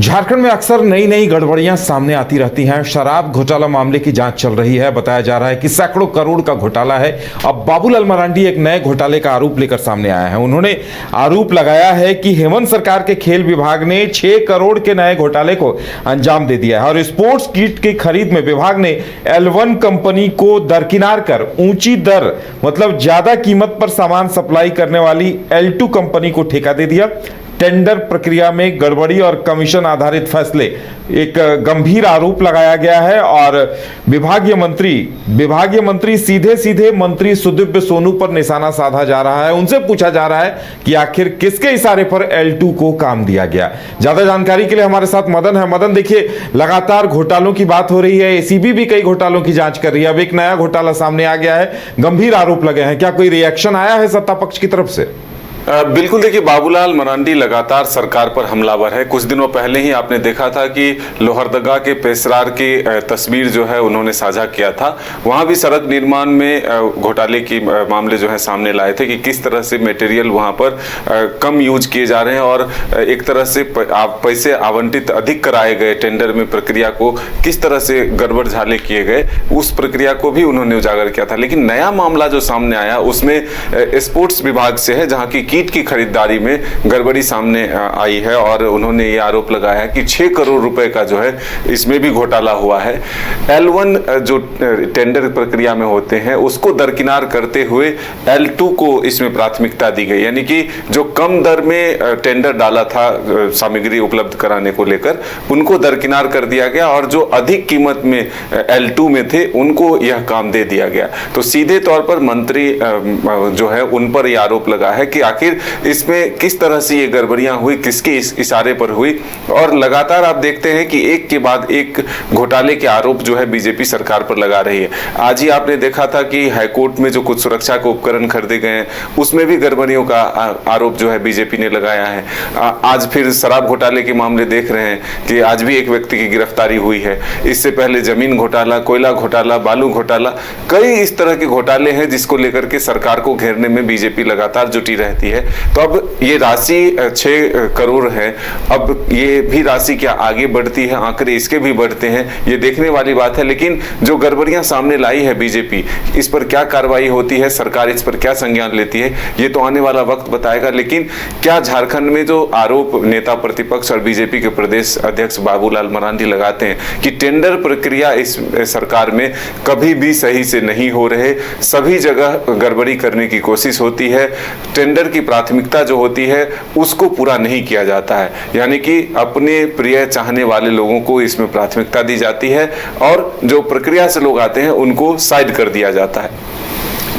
झारखंड में अक्सर नई नई गड़बड़ियां सामने आती रहती हैं। शराब घोटाला मामले की जांच चल रही है। बताया जा रहा है कि सैकड़ों करोड़ का घोटाला है। अब बाबूलाल मरांडी एक नए घोटाले का आरोप लेकर सामने आया है। उन्होंने आरोप लगाया है कि हेमंत सरकार के खेल विभाग ने 6 करोड़ के नए घोटाले को अंजाम दे दिया है और स्पोर्ट्स किट की खरीद में विभाग ने L1 कंपनी को दरकिनार कर ऊंची दर मतलब ज्यादा कीमत पर सामान सप्लाई करने वाली L2 कंपनी को ठेका दे दिया। टेंडर प्रक्रिया में गड़बड़ी और कमीशन आधारित फैसले एक गंभीर आरोप लगाया गया है और विभागीय मंत्री सीधे मंत्री सुदीव्य सोनू पर निशाना साधा जा रहा है। उनसे पूछा जा रहा है कि आखिर किसके इशारे पर L2 को काम दिया गया। ज्यादा जानकारी के लिए हमारे साथ मदन है। मदन, देखिए, लगातार घोटालों की बात हो रही है। एसीबी भी कई घोटालों की जांच कर रही है। अब एक नया घोटाला सामने आ गया है, गंभीर आरोप लगे हैं। क्या कोई रिएक्शन आया है सत्ता पक्ष की तरफ से? बिल्कुल, देखिए, बाबूलाल मरांडी लगातार सरकार पर हमलावर है। कुछ दिनों पहले ही आपने देखा था कि लोहरदगा के पेशरार की तस्वीर जो है उन्होंने साझा किया था। वहां भी सड़क निर्माण में घोटाले की मामले जो है सामने लाए थे कि किस तरह से मटेरियल वहां पर कम यूज किए जा रहे हैं और एक तरह से पैसे आवंटित अधिक कराए गए। टेंडर में प्रक्रिया को किस तरह से गड़बड़ झाले किए गए, उस प्रक्रिया को भी उन्होंने उजागर किया था। लेकिन नया मामला जो सामने आया उसमें स्पोर्ट्स विभाग से है, जहां की किट की खरीदारी में गड़बड़ी सामने आई है और उन्होंने ये आरोप लगाया कि 6 करोड़ रुपए का जो है इसमें भी घोटाला हुआ है। L1 जो टेंडर प्रक्रिया में होते हैं उसको दरकिनार करते हुए L2 को इसमें प्राथमिकता दी गई, यानी कि जो कम दर में टेंडर डाला था सामग्री उपलब्ध कराने को लेकर, उनको दरकिनार कर दिया गया और जो अधिक कीमत में L2 में थे उनको यह काम दे दिया गया। तो सीधे तौर पर मंत्री जो है उन पर यह आरोप लगा है कि आखिर इसमें किस तरह से ये गड़बड़ियां हुई, किसके इशारे पर हुई। और लगातार आप देखते हैं कि एक के बाद एक घोटाले के आरोप जो है बीजेपी सरकार पर लगा रही है। आज ही आपने देखा था कि हाईकोर्ट में जो कुछ सुरक्षा के उपकरण खरीदे गए हैं उसमें भी गड़बड़ियों का आरोप जो है बीजेपी ने लगाया है। आज फिर शराब घोटाले के मामले देख रहे हैं कि आज भी एक व्यक्ति की गिरफ्तारी हुई है। इससे पहले जमीन घोटाला, कोयला घोटाला, बालू घोटाला, कई इस तरह के घोटाले हैं जिसको लेकर के सरकार को घेरने में बीजेपी लगातार जुटी रहती है। तो अब ये राशि 6 करोड़ है, अब ये भी राशि क्या आगे बढ़ती है, आंकड़े इसके भी बढ़ते हैं, ये देखने वाली बात है। लेकिन जो गड़बड़ियां सामने लाई है बीजेपी, इस पर क्या कार्रवाई होती है, सरकार इस पर क्या संज्ञान लेती है, ये तो आने वाला वक्त बताएगा। लेकिन क्या झारखंड में जो आरोप नेता प्रतिपक्ष और बीजेपी के प्रदेश अध्यक्ष बाबूलाल मरांडी लगाते हैं कि टेंडर प्रक्रिया इस सरकार में कभी भी सही से नहीं हो रहे, सभी जगह गड़बड़ी करने की कोशिश होती है, टेंडर की प्राथमिकता जो होती है उसको पूरा नहीं किया जाता है, यानी कि अपने प्रिय चाहने वाले लोगों को इसमें प्राथमिकता दी जाती है और जो प्रक्रिया से लोग आते हैं उनको साइड कर दिया जाता है।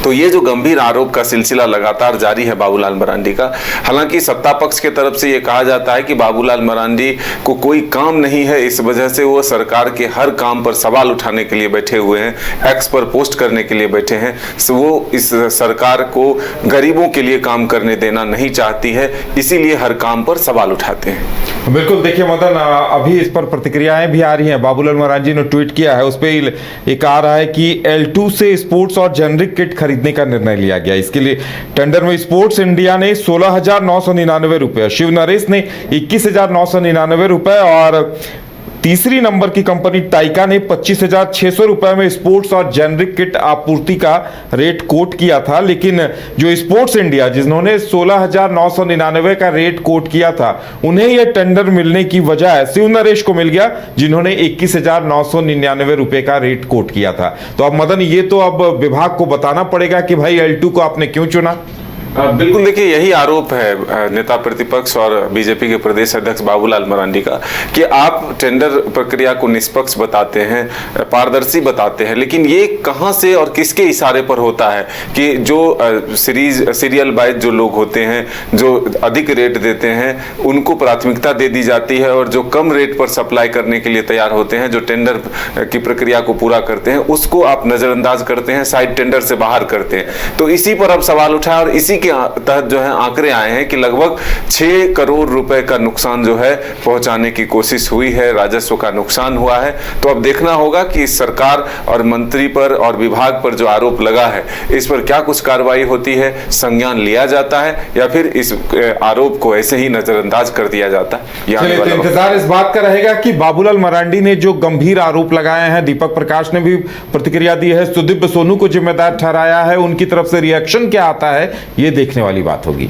तो ये जो गंभीर आरोप का सिलसिला लगातार जारी है बाबूलाल मरांडी का। हालांकि सत्ता पक्ष की तरफ से ये कहा जाता है कि बाबूलाल मरांडी को कोई काम नहीं है, इस वजह से वो सरकार के हर काम पर सवाल उठाने के लिए बैठे हुए हैं, एक्स पर पोस्ट करने के लिए बैठे हैं। वो इस सरकार को गरीबों के लिए काम करने देना नहीं चाहती है, इसीलिए हर काम पर सवाल उठाते हैं। बिल्कुल, देखिए मदन, अभी इस पर प्रतिक्रियाएं भी आ रही हैं। बाबूलाल मरांडी ने ट्वीट किया है, उस पर एक आ रहा है कि L2 से स्पोर्ट्स और जेनरिक किट खरीदने का निर्णय लिया गया। इसके लिए टेंडर में स्पोर्ट्स इंडिया ने 16,999 रुपए, शिव नरेश ने 21,999 रुपए और तीसरी नंबर की कंपनी टाइका ने 25,600 रुपए में स्पोर्ट्स और जेनरिक किट आपूर्ति का रेट कोट किया था। लेकिन जो स्पोर्ट्स इंडिया जिन्होंने 16,999 का रेट कोट किया था, उन्हें यह टेंडर मिलने की वजह शिव नरेश को मिल गया जिन्होंने 21,999 रुपए का रेट कोट किया था। तो अब मदन, ये तो अब विभाग को बताना पड़ेगा कि भाई L2 को आपने क्यों चुना। बिल्कुल, देखिए, यही आरोप है नेता प्रतिपक्ष और बीजेपी के प्रदेश अध्यक्ष बाबूलाल मरांडी का कि आप टेंडर प्रक्रिया को निष्पक्ष बताते हैं, पारदर्शी बताते हैं, लेकिन ये कहां से और किसके इशारे पर होता है कि जो सीरियल बाइज जो लोग होते हैं, जो अधिक रेट देते हैं, उनको प्राथमिकता दे दी जाती है और जो कम रेट पर सप्लाई करने के लिए तैयार होते हैं, जो टेंडर की प्रक्रिया को पूरा करते हैं, उसको आप नजरअंदाज करते हैं, साइड टेंडर से बाहर करते हैं। तो इसी पर अब सवाल उठा और इसी के तहत जो है आंकड़े आए हैं कि लगभग 6 करोड़ रुपए का नुकसान जो है पहुंचाने की कोशिश हुई है, राजस्व का नुकसान हुआ है। तो अब देखना होगा कि सरकार और मंत्री पर और विभाग पर जो आरोप लगा है इस पर क्या कुछ कार्रवाई होती है, संज्ञान लिया जाता है या फिर इस आरोप को ऐसे ही नजरअंदाज कर दिया जाता है। चलिए, तो इंतजार इस बात का रहेगा कि बाबूलाल मरांडी ने जो गंभीर आरोप लगाए हैं, दीपक प्रकाश ने भी प्रतिक्रिया दी है, सुदीप सोनू को जिम्मेदार ठहराया है, उनकी तरफ से रिएक्शन क्या आता है ये देखने वाली बात होगी।